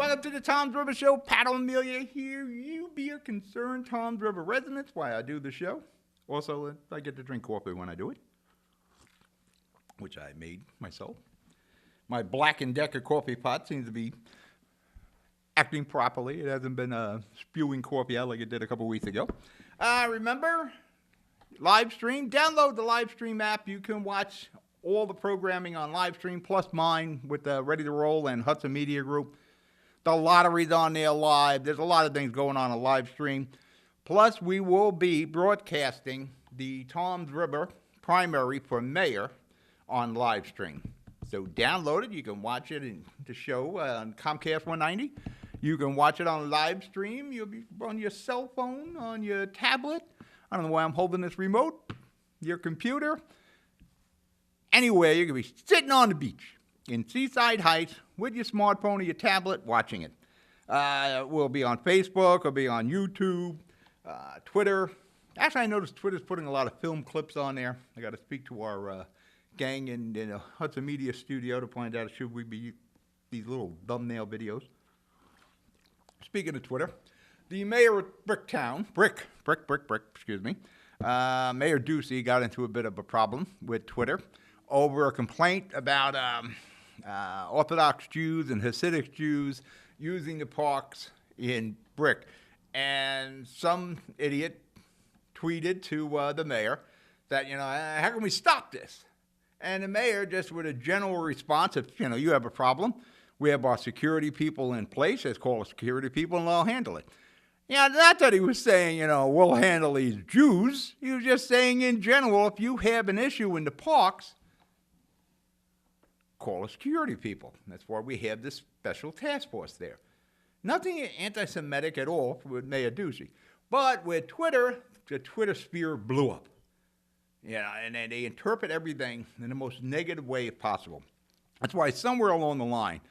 Welcome to the Tom's River Show. Pat O'Melia here. You be a concerned Tom's River resident. That's why I do the show. Also, I get to drink coffee when I do it, which I made myself. My Black & Decker coffee pot seems to be acting properly. It hasn't been spewing coffee out like it did a couple weeks ago. Remember, live stream. Download the live stream app. You can watch all the programming on live stream, plus mine with Ready to Roll and Hudson Media Group. The lottery's on there live. There's a lot of things going on live stream. Plus, we will be broadcasting the Tom's River primary for mayor on live stream. So download it. You can watch it in the show on Comcast 190. You can watch it on live stream. You'll be on your cell phone, on your tablet. I don't know why I'm holding this remote. Your computer. Anywhere, you can be sitting on the beach in Seaside Heights with your smartphone or your tablet watching it. We'll be on Facebook, we'll be on YouTube, Twitter. Actually, I noticed Twitter's putting a lot of film clips on there. I got to speak to our gang in the Hudson Media Studio to find out should we be these little thumbnail videos. Speaking of Twitter, the mayor of Bricktown, excuse me, Mayor Ducey got into a bit of a problem with Twitter over a complaint about Orthodox Jews and Hasidic Jews using the parks in Brick. And some idiot tweeted to the mayor that, how can we stop this? And the mayor, just with a general response, if, you have a problem, we have our security people in place. Let's call the security people and they'll handle it. Not that he was saying, we'll handle these Jews. He was just saying in general, if you have an issue in the parks, call the security people. That's why we have this special task force there. Nothing anti-Semitic at all with Mayor Ducey. But with Twitter, the Twitter sphere blew up. And they interpret everything in the most negative way possible. That's why somewhere along the line,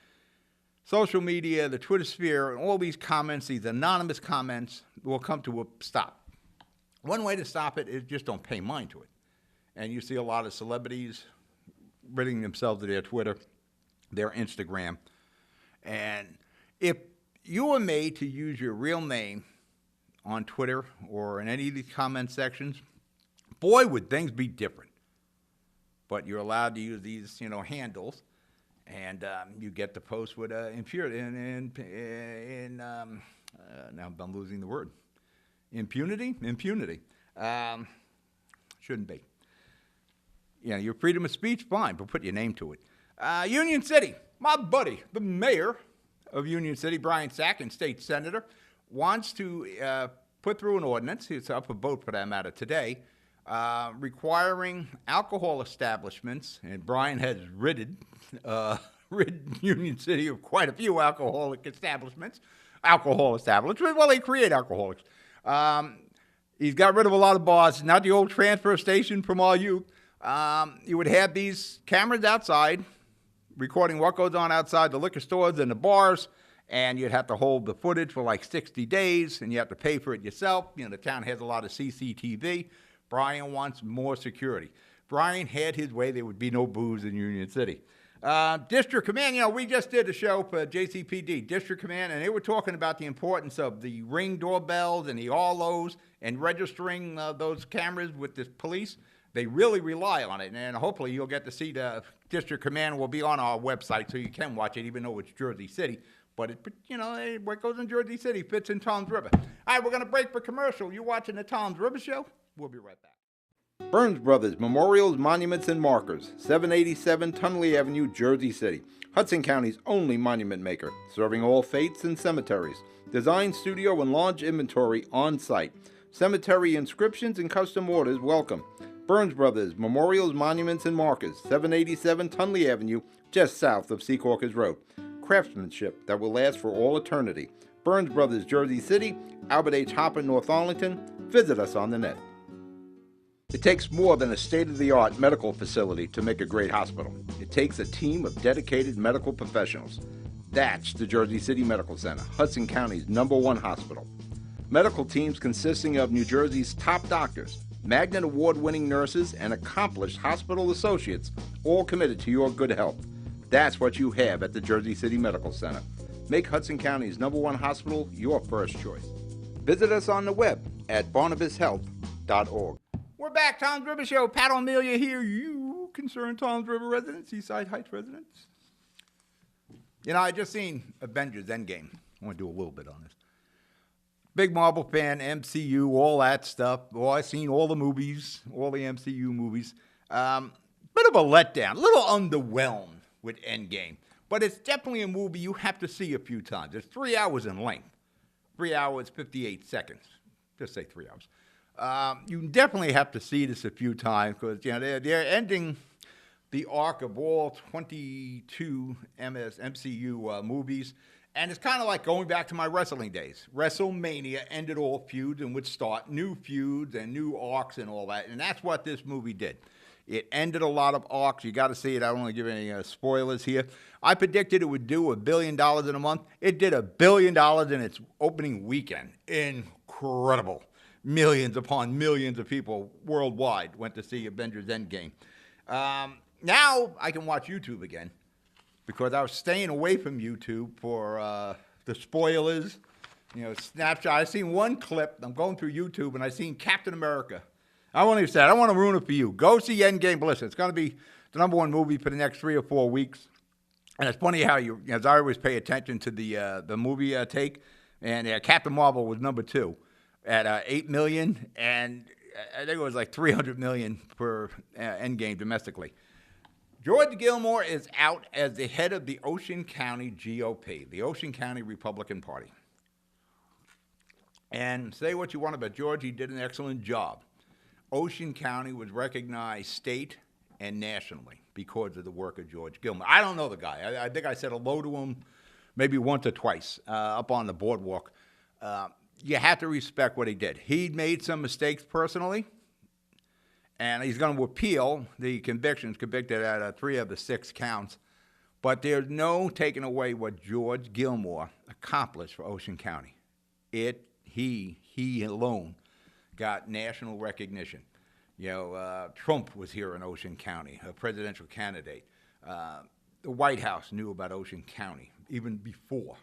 social media, the Twitter sphere, and all these comments, these anonymous comments, will come to a stop. One way to stop it is just don't pay mind to it. And you see a lot of celebrities ridding themselves of their Twitter, their Instagram. And if you were made to use your real name on Twitter or in any of these comment sections, boy, would things be different. But you're allowed to use these, handles, and you get to post with impurity now I'm losing the word. Impunity. Shouldn't be. Your freedom of speech, fine, but put your name to it. Union City, my buddy, the mayor of Union City, Brian Sacken, state senator, wants to put through an ordinance, it's up for vote for that matter today, requiring alcohol establishments, and Brian has ridden Union City of quite a few alcohol establishments. Well, they create alcoholics. He's got rid of a lot of bars, not the old transfer station from our youth. You would have these cameras outside recording what goes on outside the liquor stores and the bars, and you'd have to hold the footage for like 60 days, and you have to pay for it yourself. The town has a lot of CCTV. Brian wants more security. Brian had his way. There would be no booze in Union City. District Command, we just did a show for JCPD, District Command, and they were talking about the importance of the Ring doorbells and the Arlos and registering those cameras with the police. They really rely on it, and hopefully you'll get to see the District Command will be on our website so you can watch it, even though it's Jersey City. But, what goes in Jersey City fits in Tom's River. All right, we're going to break for commercial. You're watching the Tom's River Show. We'll be right back. Burns Brothers Memorials, Monuments, and Markers, 787 Tunley Avenue, Jersey City. Hudson County's only monument maker, serving all faiths and cemeteries. Design, studio, and large inventory on site. Cemetery inscriptions and custom orders welcome. Burns Brothers Memorials, Monuments, and Markers, 787 Tunley Avenue, just south of Secaucus Road. Craftsmanship that will last for all eternity. Burns Brothers, Jersey City, Albert H. Hopper, North Arlington. Visit us on the net. It takes more than a state-of-the-art medical facility to make a great hospital. It takes a team of dedicated medical professionals. That's the Jersey City Medical Center, Hudson County's #1 hospital. Medical teams consisting of New Jersey's top doctors, Magnet Award-winning nurses, and accomplished hospital associates, all committed to your good health. That's what you have at the Jersey City Medical Center. Make Hudson County's #1 hospital your first choice. Visit us on the web at barnabashealth.org. We're back, Tom's River Show. Pat O'Melia here. You concerned Tom's River residents, Eastside Heights residents? You know, I just seen Avengers Endgame. I want to do a little bit on this. Big Marvel fan, MCU, all that stuff. Well, I've seen all the movies, all the MCU movies. Bit of a letdown, a little underwhelmed with Endgame. But it's definitely a movie you have to see a few times. It's 3 hours in length. 3 hours, 58 seconds. Just say 3 hours. You definitely have to see this a few times because they're ending the arc of all 22 MCU movies. And it's kind of like going back to my wrestling days. WrestleMania ended all feuds and would start new feuds and new arcs and all that. And that's what this movie did. It ended a lot of arcs. You got to see it. I don't want to give any spoilers here. I predicted it would do $1 billion in a month. It did $1 billion in its opening weekend. Incredible. Millions upon millions of people worldwide went to see Avengers Endgame. Now I can watch YouTube again because I was staying away from YouTube for the spoilers, Snapchat. I seen one clip. I'm going through YouTube and I seen Captain America. I won't even say it. I don't want to ruin it for you. Go see Endgame Bliss. It's going to be the #1 movie for the next 3 or 4 weeks. And it's funny how as I always pay attention to the movie take, and Captain Marvel was #2 at 8 million, and I think it was like 300 million for Endgame domestically. George Gilmore is out as the head of the Ocean County GOP, the Ocean County Republican Party. And say what you want about George, he did an excellent job. Ocean County was recognized state and nationally because of the work of George Gilmore. I don't know the guy. I think I said hello to him maybe once or twice up on the boardwalk. You have to respect what he did. He made some mistakes personally, and he's going to appeal the convictions, convicted at 3 of the 6 counts. But there's no taking away what George Gilmore accomplished for Ocean County. He alone got national recognition. Trump was here in Ocean County, a presidential candidate. The White House knew about Ocean County even before.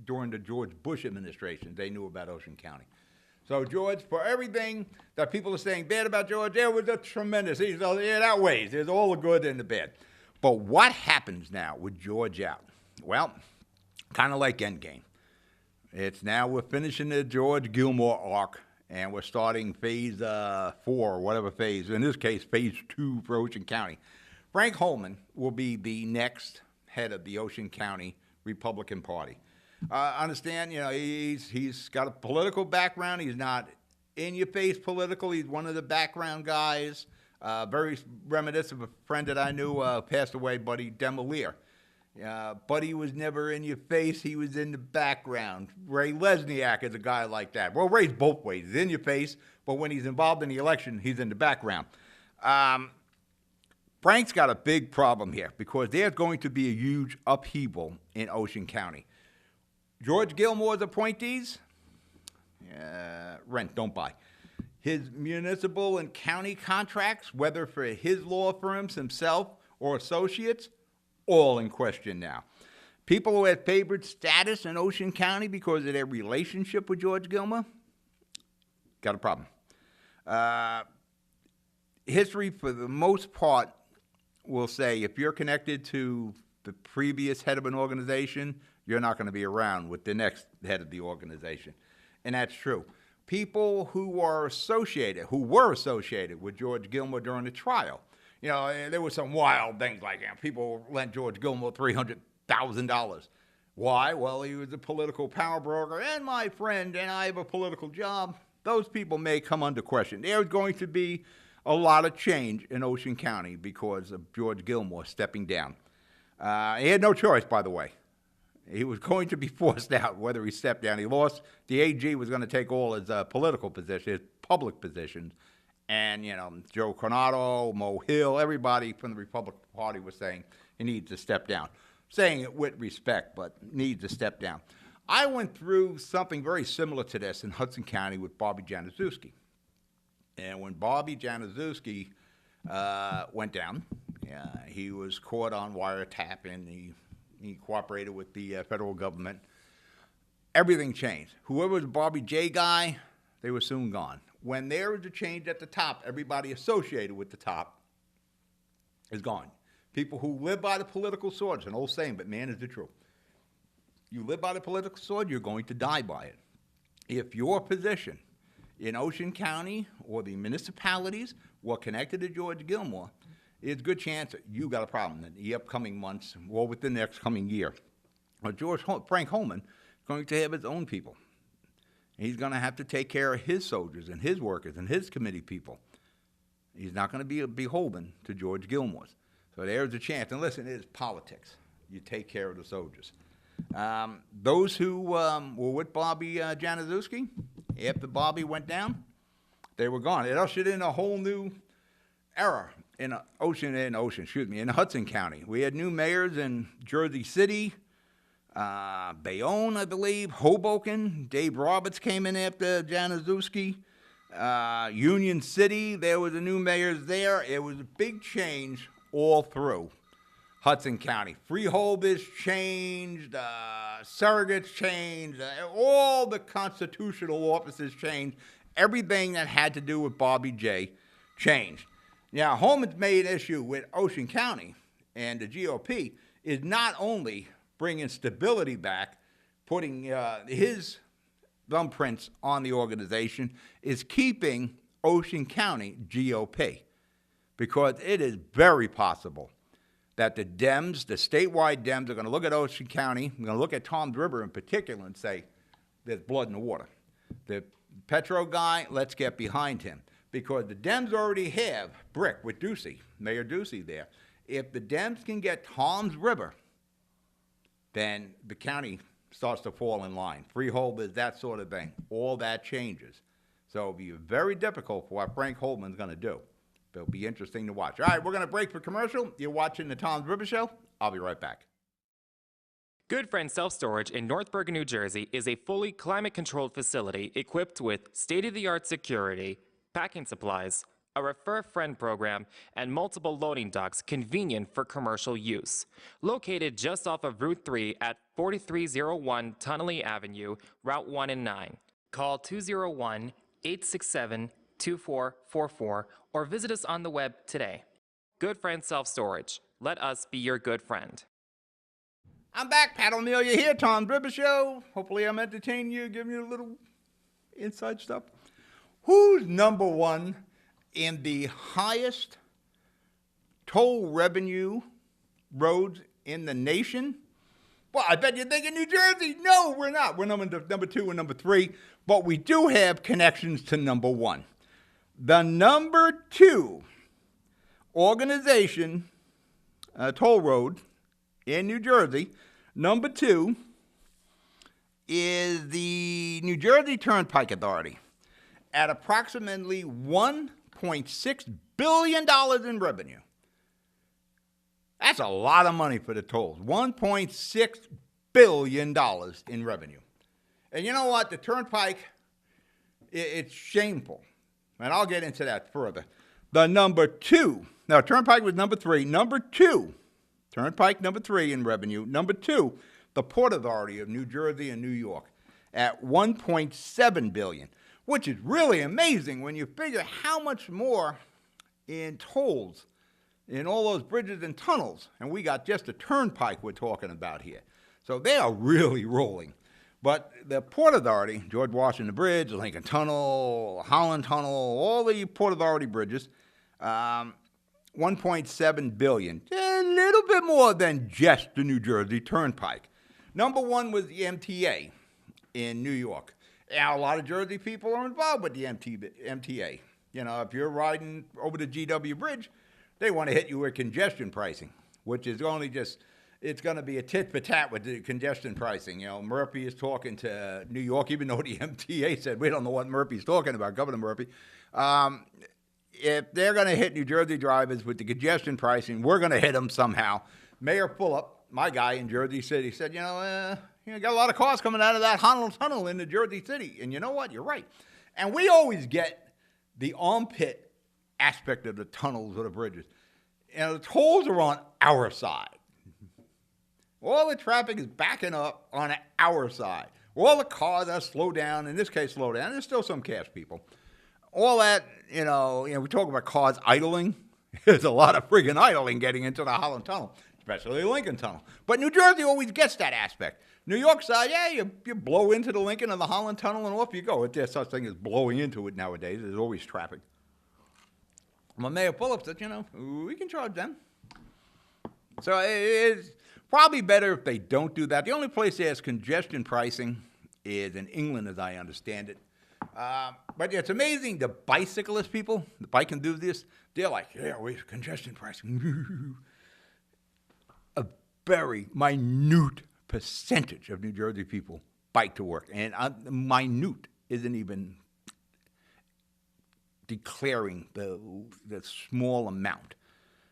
During the George Bush administration, they knew about Ocean County. So George, for everything that people are saying bad about George, there was a tremendous, it outweighs. There's all the good and the bad. But what happens now with George out? Well, kind of like Endgame. We're finishing the George Gilmore arc, and we're starting phase 4, or whatever phase, in this case, phase 2 for Ocean County. Frank Holman will be the next head of the Ocean County Republican Party. Understand, he's got a political background. He's not in-your-face political. He's one of the background guys. Very reminiscent of a friend that I knew, passed away, Buddy Demolier. Buddy was never in your face. He was in the background. Ray Lesniak is a guy like that. Well, Ray's both ways. He's in your face, but when he's involved in the election, he's in the background. Frank's got a big problem here because there's going to be a huge upheaval in Ocean County. George Gilmore's appointees, rent, don't buy. His municipal and county contracts, whether for his law firms, himself, or associates, all in question now. People who have favored status in Ocean County because of their relationship with George Gilmore, got a problem. History, for the most part, will say if you're connected to the previous head of an organization, you're not going to be around with the next head of the organization. And that's true. People who were associated with George Gilmore during the trial, there were some wild things like people lent George Gilmore $300,000. Why? Well, he was a political power broker, and my friend, and I have a political job. Those people may come under question. There's going to be a lot of change in Ocean County because of George Gilmore stepping down. He had no choice, by the way. He was going to be forced out, whether he stepped down. He lost. The AG was going to take all his political positions, his public positions. And, Joe Coronado, Mo Hill, everybody from the Republican Party was saying he needs to step down. Saying it with respect, but needs to step down. I went through something very similar to this in Hudson County with Bobby Januszewski. And when Bobby Januszewski went down, he was caught on wiretap in the He cooperated with the federal government. Everything changed. Whoever was the Bobby J guy, they were soon gone. When there was a change at the top, everybody associated with the top is gone. People who live by the political sword, it's an old saying, but man, is it true. You live by the political sword, you're going to die by it. If your position in Ocean County or the municipalities were connected to George Gilmore, it's a good chance that you got a problem in the upcoming months or within the next coming year. Frank Holman is going to have his own people. He's going to have to take care of his soldiers and his workers and his committee people. He's not going to be beholden to George Gilmore's. So there's a chance. And listen, it is politics. You take care of the soldiers. Those who were with Bobby Januszewski, after Bobby went down, they were gone. It ushered in a whole new era in Hudson County. We had new mayors in Jersey City, Bayonne, I believe, Hoboken. Dave Roberts came in after Januszewski. Union City, there was a new mayor there. It was a big change all through Hudson County. Freehold is changed, surrogates changed, all the constitutional offices changed. Everything that had to do with Bobby J changed. Now, Holman's main issue with Ocean County and the GOP is not only bringing stability back, putting his thumbprints on the organization, is keeping Ocean County GOP. Because it is very possible that the Dems, the statewide Dems, are going to look at Ocean County, going to look at Toms River in particular and say, there's blood in the water. The Petro guy, let's get behind him. Because the Dems already have Brick with Ducey, Mayor Ducey there. If the Dems can get Toms River, then the county starts to fall in line. Freeholders, that sort of thing. All that changes. So it'll be very difficult for what Frank Holman's going to do. It'll be interesting to watch. All right, we're going to break for commercial. You're watching the Toms River Show. I'll be right back. Good Friend Self Storage in North Bergen, New Jersey is a fully climate-controlled facility equipped with state-of-the-art security, packing supplies, a Refer a Friend program, and multiple loading docks convenient for commercial use. Located just off of Route 3 at 4301 Tunnelly Avenue, Route 1 and 9. Call 201-867-2444 or visit us on the web today. Good Friend Self Storage. Let us be your good friend. I'm back. Pat O'Meara here, Toms River Show. Hopefully I'm entertaining you, giving you a little inside stuff. Who's number one in the highest toll revenue roads in the nation? Well, I bet you're thinking New Jersey. No, we're not. We're number 2 and number 3, but we do have connections to number 1. The number 2 organization, toll road in New Jersey, number 2 is the New Jersey Turnpike Authority at approximately $1.6 billion in revenue. That's a lot of money for the tolls. $1.6 billion in revenue. And you know what? The Turnpike, it's shameful. And I'll get into that further. The number 2, now Turnpike was number 3. Number 2, Turnpike number 3 in revenue. Number 2, the Port Authority of New Jersey and New York at $1.7 billion, which is really amazing when you figure how much more in tolls in all those bridges and tunnels. And we got just a turnpike we're talking about here. So they are really rolling. But the Port Authority, George Washington Bridge, Lincoln Tunnel, Holland Tunnel, all the Port Authority bridges, $1.7 billion. A little bit more than just the New Jersey Turnpike. Number 1 was the MTA in New York. Now, a lot of Jersey people are involved with the MTA. You know, if you're riding over the GW Bridge, they want to hit you with congestion pricing, which is only just, it's going to be a tit for tat with the congestion pricing. You know, Murphy is talking to New York, even though the MTA said we don't know what Murphy's talking about, Governor Murphy. If they're going to hit New Jersey drivers with the congestion pricing, we're going to hit them somehow. Mayor Fulop, my guy in Jersey City, said, you got a lot of cars coming out of that Holland Tunnel into Jersey City. And you know what? You're right. And we always get the armpit aspect of the tunnels or the bridges. And the tolls are on our side. all the traffic is backing up on our side. All the cars are slowed down, in this case, slow down. There's still some cash people. All that, we talk about cars idling. There's a lot of friggin' idling getting into the Holland Tunnel, especially the Lincoln Tunnel. But New Jersey always gets that aspect. New York side, yeah, you blow into the Lincoln and the Holland Tunnel and off you go. There's such thing as blowing into it nowadays. There's always traffic. My Mayor Phillips said, we can charge them. So it's probably better if they don't do that. The only place that has congestion pricing is in England, as I understand it. But yeah, it's amazing, the bicyclist people, the bike enthusiasts, they're like, yeah, we have congestion pricing. A very minute percentage of New Jersey people bike to work. And minute isn't even declaring the small amount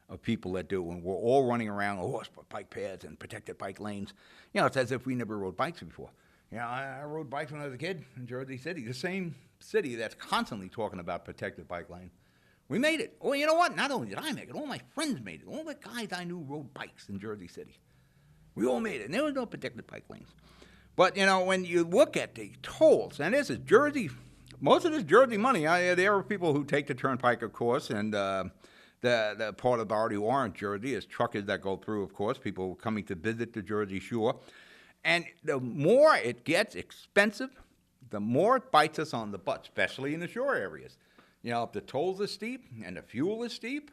of people that do. And we're all running around, bike paths and protected bike lanes. It's as if we never rode bikes before. I rode bikes when I was a kid in Jersey City, the same city that's constantly talking about protected bike lane. We made it. Well, you know what? Not only did I make it, all my friends made it. All the guys I knew rode bikes in Jersey City. We all made it, and there was no protected bike lanes. But, when you look at the tolls, and this is Jersey, most of this Jersey money, there are people who take the turnpike, of course, and the Port Authority who aren't Jersey is truckers that go through, of course, people coming to visit the Jersey Shore. And the more it gets expensive, the more it bites us on the butt, especially in the shore areas. If the tolls are steep and the fuel is steep,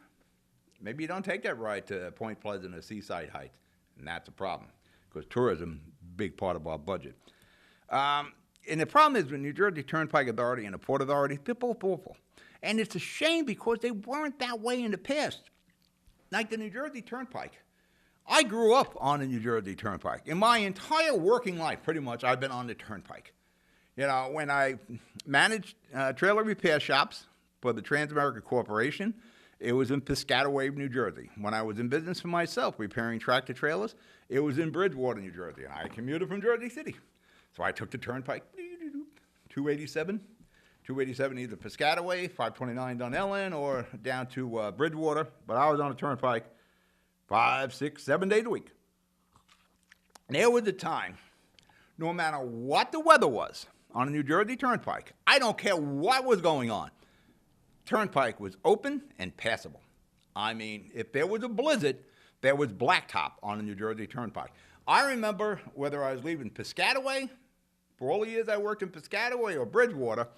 maybe you don't take that ride to Point Pleasant or Seaside Heights. And that's a problem, because tourism is a big part of our budget. And the problem is, with New Jersey Turnpike Authority and the Port Authority, they're both awful. And it's a shame because they weren't that way in the past. Like the New Jersey Turnpike. I grew up on the New Jersey Turnpike. In my entire working life, pretty much, I've been on the Turnpike. When I managed trailer repair shops for the Transamerica Corporation, it was in Piscataway, New Jersey. When I was in business for myself, repairing tractor trailers, it was in Bridgewater, New Jersey. And I commuted from Jersey City. So I took the Turnpike, 287, either Piscataway, 529 Dunellen, or down to Bridgewater. But I was on the Turnpike 5, 6, 7 days a week. And there was a time, no matter what the weather was on the New Jersey Turnpike, I don't care what was going on, Turnpike was open and passable. I mean, if there was a blizzard, there was blacktop on the New Jersey Turnpike. I remember whether I was leaving Piscataway, for all the years I worked in Piscataway or Bridgewater,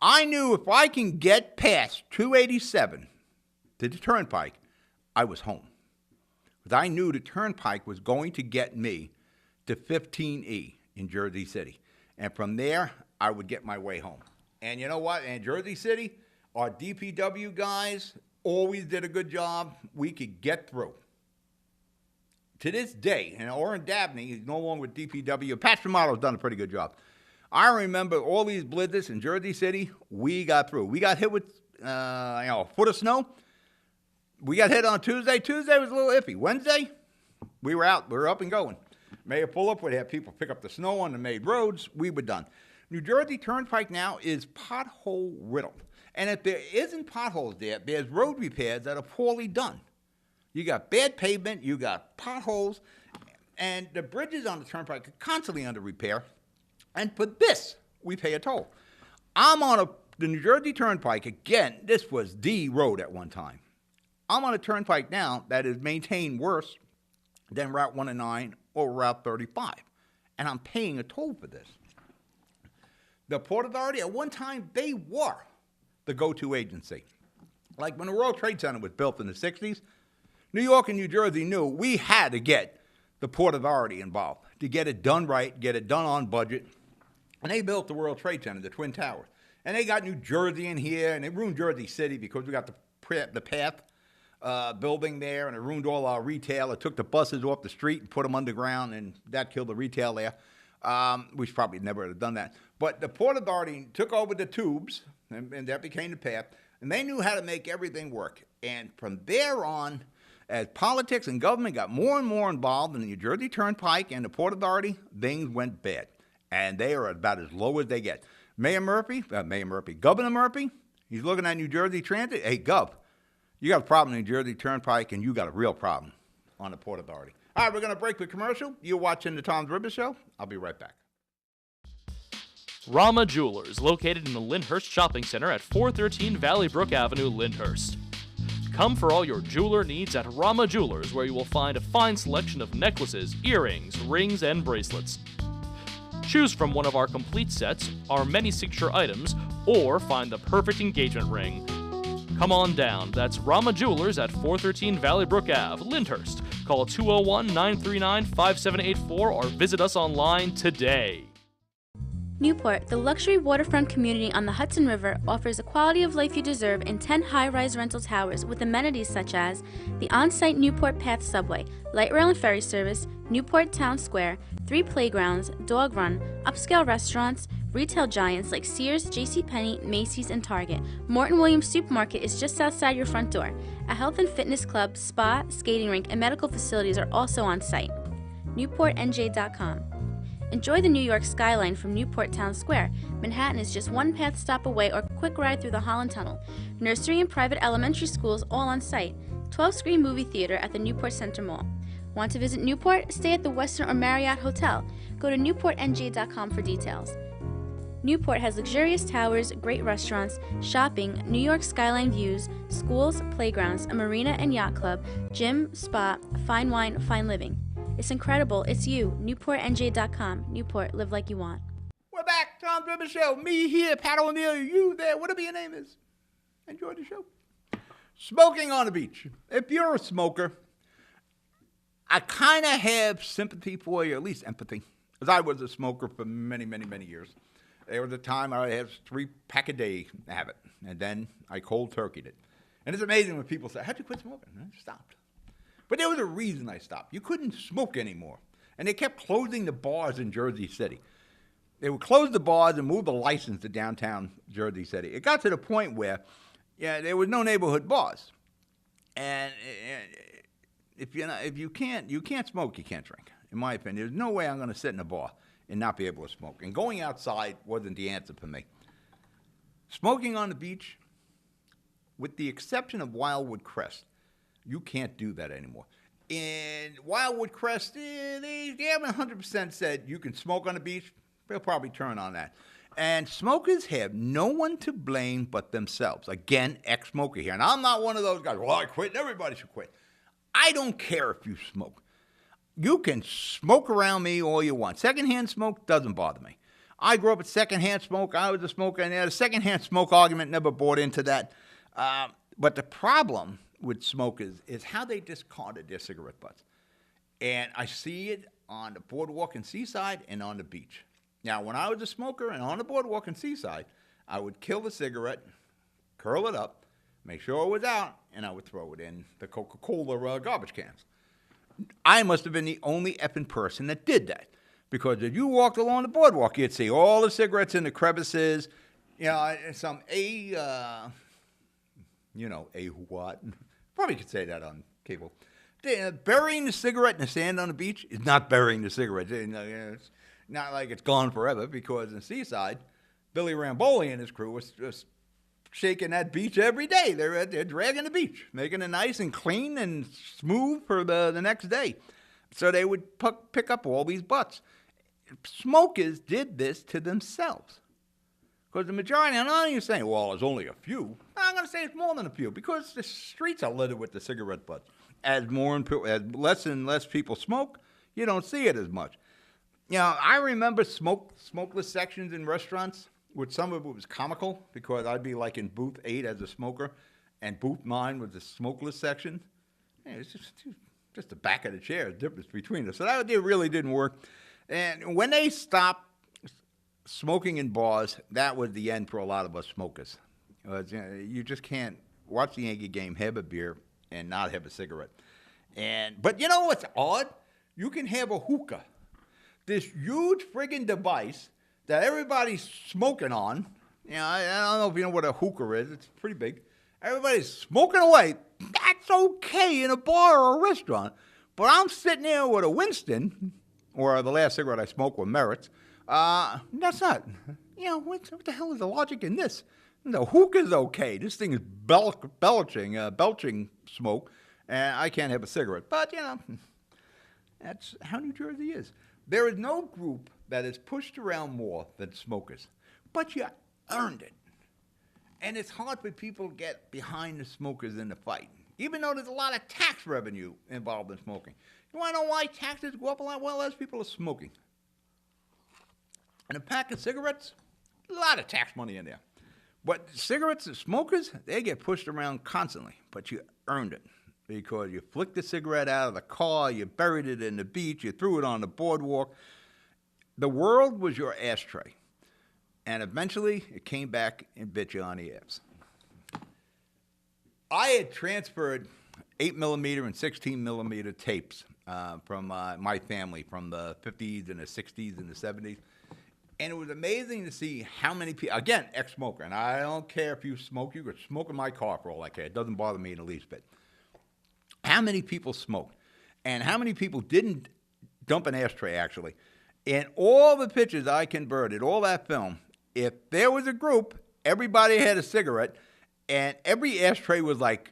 I knew if I can get past 287 to the Turnpike, I was home. Because I knew the Turnpike was going to get me to 15E in Jersey City. And from there, I would get my way home. And you know what? In Jersey City, our DPW guys always did a good job. We could get through. To this day, and Orrin Dabney is no longer with DPW. Pat Stromato's done a pretty good job. I remember all these blizzards in Jersey City, we got through. We got hit with a foot of snow. We got hit on Tuesday. Tuesday was a little iffy. Wednesday, we were out. We were up and going. Mayor Fulop would have people pick up the snow on the made roads. We were done. New Jersey Turnpike now is pothole riddled. And if there isn't potholes there, there's road repairs that are poorly done. You got bad pavement, you got potholes, and the bridges on the Turnpike are constantly under repair. And for this, we pay a toll. I'm on the New Jersey Turnpike, again, this was the road at one time. I'm on a Turnpike now that is maintained worse than Route 109 or Route 35. And I'm paying a toll for this. The Port Authority, at one time, they were the go-to agency. Like when the World Trade Center was built in the 60s, New York and New Jersey knew we had to get the Port Authority involved to get it done right, get it done on budget. And they built the World Trade Center, the Twin Towers. And they got New Jersey in here, and they ruined Jersey City because we got the PATH building there, and it ruined all our retail. It took the buses off the street and put them underground, and that killed the retail there. We should probably never have done that. But the Port Authority took over the tubes, and that became the PATH, and they knew how to make everything work. And from there on, as politics and government got more and more involved in the New Jersey Turnpike and the Port Authority, things went bad. And they are about as low as they get. Governor Murphy, he's looking at New Jersey Transit. Hey, Gov, you got a problem in New Jersey Turnpike, and you got a real problem on the Port Authority. All right, we're going to break the commercial. You're watching the Tom's River Show. I'll be right back. Rama Jewelers, located in the Lyndhurst Shopping Center at 413 Valley Brook Avenue, Lyndhurst. Come for all your jeweler needs at Rama Jewelers, where you will find a fine selection of necklaces, earrings, rings, and bracelets. Choose from one of our complete sets, our many signature items, or find the perfect engagement ring. Come on down. That's Rama Jewelers at 413 Valley Brook Ave, Lyndhurst. Call 201-939-5784 or visit us online today. Newport, the luxury waterfront community on the Hudson River, offers the quality of life you deserve in 10 high-rise rental towers with amenities such as the on-site Newport Path subway, light rail and ferry service, Newport Town Square, 3 playgrounds, dog run, upscale restaurants, retail giants like Sears, JCPenney, Macy's, and Target. Morton Williams Supermarket is just outside your front door. A health and fitness club, spa, skating rink, and medical facilities are also on site. NewportNJ.com. Enjoy the New York skyline from Newport Town Square. Manhattan is just one path stop away or quick ride through the Holland Tunnel. Nursery and private elementary schools all on site. 12-screen movie theater at the Newport Center Mall. Want to visit Newport? Stay at the Westin or Marriott Hotel. Go to NewportNJ.com for details. Newport has luxurious towers, great restaurants, shopping, New York skyline views, schools, playgrounds, a marina and yacht club, gym, spa, fine wine, fine living. It's incredible. It's you. NewportNJ.com. Newport, live like you want. We're back. Tom's River Show. Me here, Pat O'Neill. You there. Whatever your name is. Enjoy the show. Smoking on the beach. If you're a smoker, I kind of have sympathy for you, at least empathy. Because I was a smoker for many, many, many years. There was a time I had 3-pack a day habit. And then I cold turkeyed it. And it's amazing when people say, how'd you quit smoking? I stopped. But there was a reason I stopped. You couldn't smoke anymore. And they kept closing the bars in Jersey City. They would close the bars and move the license to downtown Jersey City. It got to the point where there was no neighborhood bars. And if you can't smoke, you can't drink, in my opinion. There's no way I'm going to sit in a bar and not be able to smoke. And going outside wasn't the answer for me. Smoking on the beach, with the exception of Wildwood Crest, you can't do that anymore. In Wildwood Crest, they haven't 100% said you can smoke on the beach. They'll probably turn on that. And smokers have no one to blame but themselves. Again, ex-smoker here. And I'm not one of those guys, well, I quit and everybody should quit. I don't care if you smoke. You can smoke around me all you want. Secondhand smoke doesn't bother me. I grew up with secondhand smoke. I was a smoker. And the secondhand smoke argument never bought into that. But the problem with smokers is how they discarded their cigarette butts. And I see it on the boardwalk and seaside and on the beach. Now, when I was a smoker and on the boardwalk and seaside, I would kill the cigarette, curl it up, make sure it was out, and I would throw it in the Coca-Cola garbage cans. I must have been the only effing person that did that. Because if you walked along the boardwalk, you'd see all the cigarettes in the crevices, some what? Probably could say that on cable. Burying the cigarette in the sand on the beach is not burying the cigarette. It's not like it's gone forever, because in the seaside, Billy Ramboli and his crew was just shaking that beach every day. They're dragging the beach, making it nice and clean and smooth for the next day. So they would pick up all these butts. Smokers did this to themselves. Because the majority, I'm not even saying, well, there's only a few. I'm going to say it's more than a few, because the streets are littered with the cigarette butts. As less and less people smoke, you don't see it as much. I remember smokeless sections in restaurants, which some of it was comical, because I'd be like in booth 8 as a smoker, and booth 9 was the smokeless section. It's just the back of the chair, the difference between us. So that really didn't work. And when they stopped smoking in bars, that was the end for a lot of us smokers. You just can't watch the Yankee game, have a beer, and not have a cigarette. But you know what's odd? You can have a hookah, this huge friggin' device that everybody's smoking on. I don't know if you know what a hookah is. It's pretty big. Everybody's smoking away. That's okay in a bar or a restaurant. But I'm sitting there with a Winston, or the last cigarette I smoked with Merritt's. That's not. What the hell is the logic in this? The hookah's okay. This thing is belching smoke, and I can't have a cigarette. But, That's how New Jersey is. There is no group that is pushed around more than smokers, but you earned it. And it's hard for people to get behind the smokers in the fight, even though there's a lot of tax revenue involved in smoking. You want to know why taxes go up a lot? Well, as people are smoking. And a pack of cigarettes, a lot of tax money in there. But cigarettes and smokers, they get pushed around constantly, but you earned it. Because you flicked the cigarette out of the car, you buried it in the beach, you threw it on the boardwalk. The world was your ashtray. And eventually, it came back and bit you on the ass. I had transferred 8mm and 16mm tapes from my family from the 50s and the 60s and the 70s. And it was amazing to see how many people, again, ex-smoker, and I don't care if you smoke, you could smoke in my car for all I care. It doesn't bother me in the least bit. How many people smoked and how many people didn't dump an ashtray, actually. In all the pictures I converted, all that film, if there was a group, everybody had a cigarette, and every ashtray was like,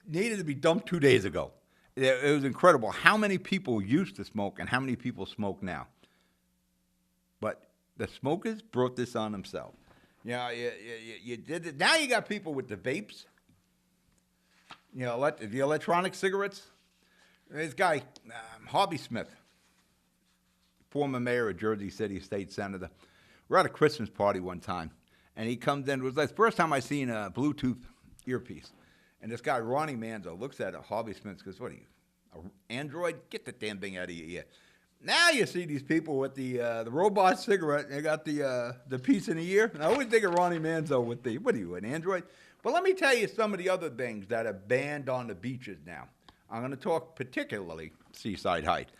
needed to be dumped 2 days ago. It was incredible how many people used to smoke and how many people smoke now. But the smokers brought this on themselves. You know, you did it. Now you got people with the vapes. You know, the electronic cigarettes. This guy, Harvey Smith, former mayor of Jersey City, state senator. We're at a Christmas party one time, and he comes in. It was the first time I seen a Bluetooth earpiece. And this guy, Ronnie Manzo, looks at Harvey Smith and goes, "What are you, an Android? Get the damn thing out of your ear." Now you see these people with the robot cigarette, and they got the piece in the ear. And I always think of Ronnie Manzo with the, what are you, an Android? But let me tell you some of the other things that are banned on the beaches now. I'm going to talk particularly Seaside Heights.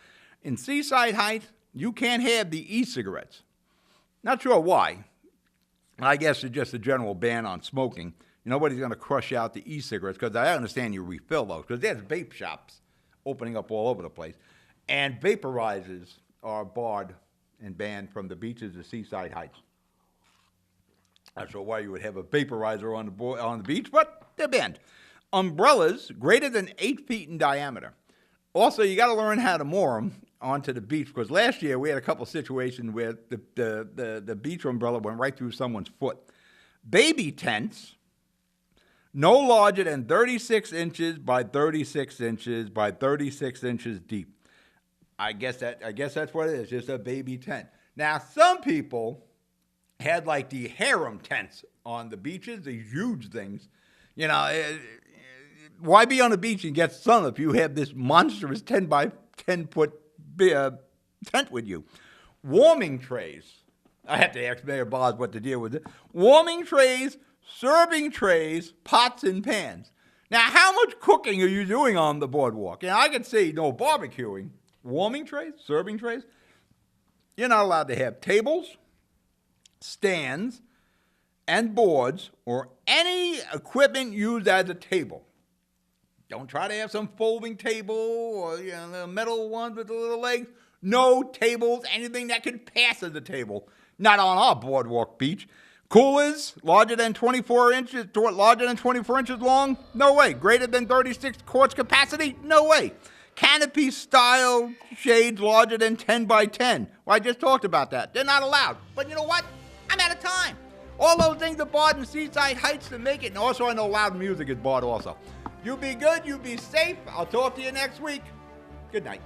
In Seaside Heights, you can't have the e-cigarettes. Not sure why. I guess it's just a general ban on smoking. Nobody's going to crush out the e-cigarettes, because I understand you refill those, because there's vape shops opening up all over the place. And vaporizers are barred and banned from the beaches of Seaside Heights. Not sure why you would have a vaporizer on the beach, but they're banned. Umbrellas greater than 8 feet in diameter. Also, you got to learn how to moor them onto the beach, because last year we had a couple situations where the beach umbrella went right through someone's foot. Baby tents, no larger than 36 inches by 36 inches by 36 inches deep. I guess that's what it is, just a baby tent. Now, some people had like the harem tents on the beaches, these huge things. You know, why be on the beach and get sun if you have this monstrous 10 by 10 foot tent with you? Warming trays. I have to ask Mayor Boz what the deal with it. Warming trays, serving trays, pots and pans. Now, how much cooking are you doing on the boardwalk? You know, I could say no barbecuing. Warming trays, serving trays. You're not allowed to have tables, stands, and boards, or any equipment used as a table. Don't try to have some folding table or the metal ones with the little legs. No tables, anything that could pass as a table. Not on our boardwalk beach. Coolers larger than 24 inches long? No way. Greater than 36 quarts capacity? No way. Canopy style shades larger than 10 by 10. Well, I just talked about that. They're not allowed. But you know what? I'm out of time. All those things are barred in Seaside Heights to make it. And also, I know loud music is barred also. You be good. You be safe. I'll talk to you next week. Good night.